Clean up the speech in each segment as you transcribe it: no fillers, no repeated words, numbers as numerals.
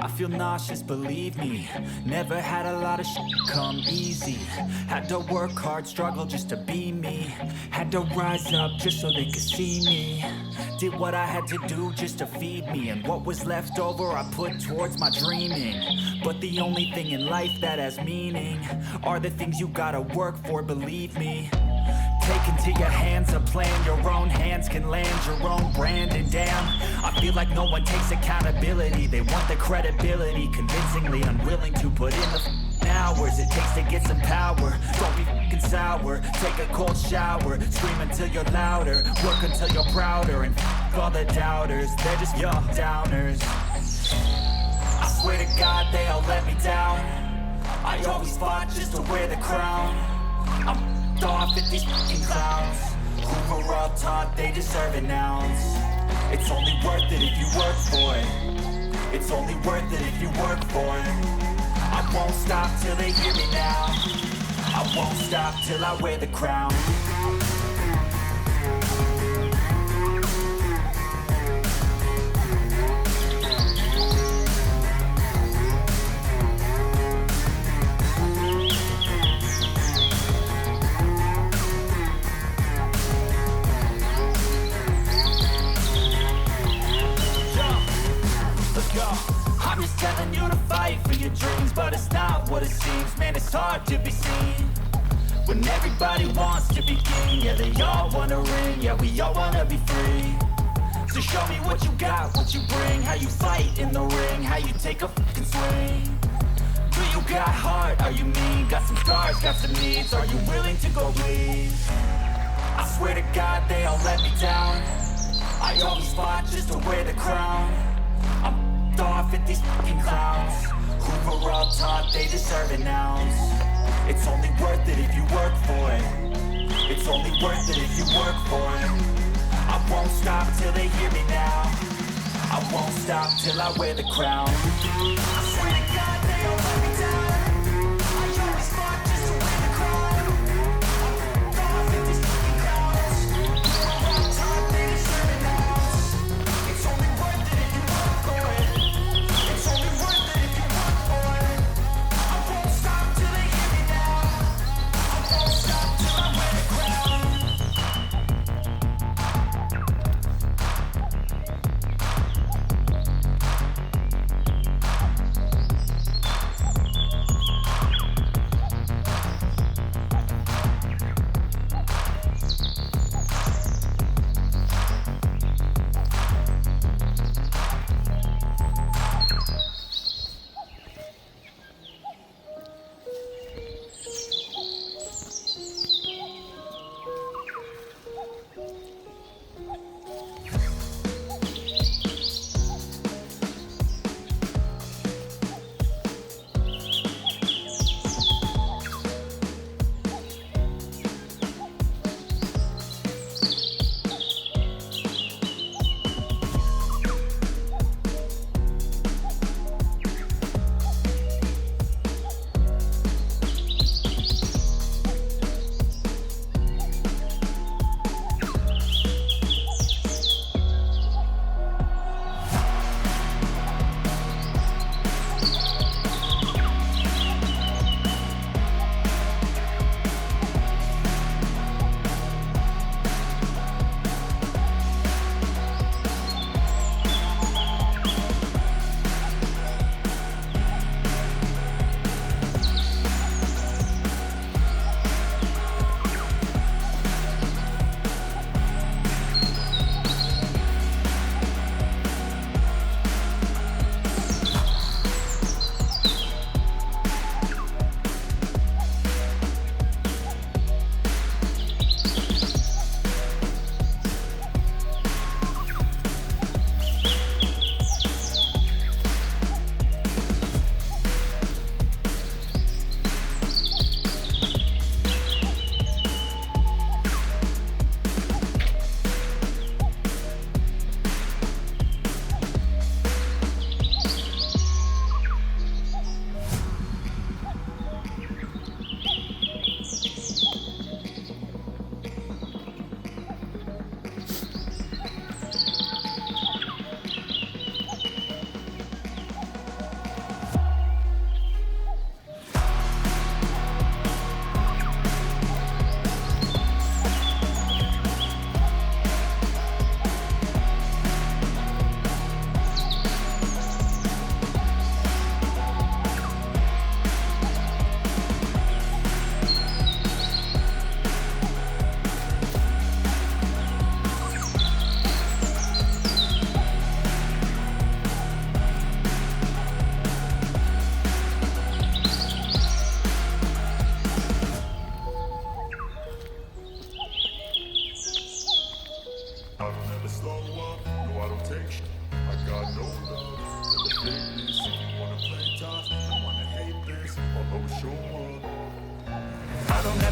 I feel nauseous, believe me. Never had a lot of shit come easy. Had to work hard, struggle just to be me. Had to rise up just so they could see me. Did what I had to do just to feed me. And what was left over I put towards my dreaming. But the only thing in life that has meaning are the things you gotta work for, believe me. Take into your hands a plan, your own hands can land your own brand. And damn, I feel like no one takes accountability. They want the credibility, convincingly unwilling to put in the hours it takes to get some power. Don't be f***ing sour, take a cold shower. Scream until you're louder, work until you're prouder. And f*** all the doubters, they're just your downers. I swear to God they all let me down. I always fought just to wear the crown. I'm off at these fucking clowns who were all taught they deserve an ounce. It's only worth it if you work for it. It's only worth it if you work for it. I won't stop till they hear me now. I won't stop till I wear the crown. I'm just telling you to fight for your dreams, but it's not what it seems. Man, it's hard to be seen when everybody wants to be king. Yeah, they all wanna ring, yeah, we all wanna be free. So show me what you got, what you bring, how you fight in the ring, how you take a fucking swing. Do you got heart, are you mean? Got some scars, got some needs, are you willing to go bleed? I swear to God they all let me down. I always fought just to wear the crown. I'm off at these fucking clowns who were all taught they deserve an ounce. It's only worth it if you work for it. It's only worth it if you work for it. I won't stop till they hear me now. I won't stop till I wear the crown. I swear to God they all let me down. I always fought just to wear the crown. I'm off at these fucking clowns who were all taught they deserve an ounce. It's only worth it if you work for it. It's only worth it if you work for it. I won't stop till they hear me now. I won't stop till I wear the crown.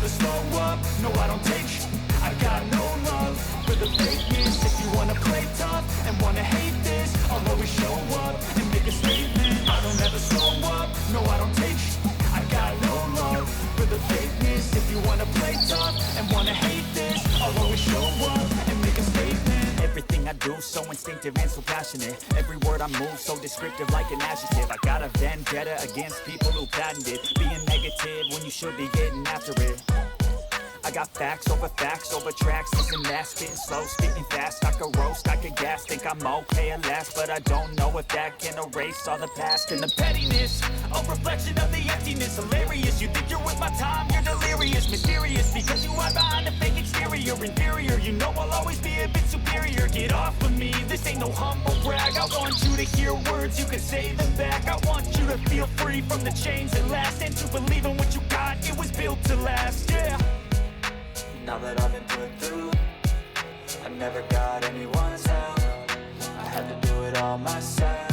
never slow up, no I don't take sh**. I got no love for the fakeness. If you wanna play tough and wanna hate this, I'll always show up and make a statement. I don't ever slow up, no I don't take sh**. I got no love for the fakeness. If you wanna play tough and wanna hate this, I'll always show up and make a statement. Everything I do so instinctive and so passionate. Every word I move so descriptive like an adjective. I got a vendetta against people who patented being negative when you should be getting after it. I got facts over tracks. Isn't that spitting slow, spitting fast? I could roast, I could gas. Think I'm okay at last, but I don't know if that can erase all the past. And the pettiness, a reflection of the emptiness. Hilarious, you think you're with my time, you're delirious. Mysterious, because you are behind a fake exterior. Inferior, you know I'll always be a bit superior. Get off of me, this ain't no humble brag. I want you to hear words, you can say them back. I want you to feel free from the chains that last, and to believe in what you got, it was built to last, yeah. Now that I've been put through, I never got anyone's help. I had to do it all myself.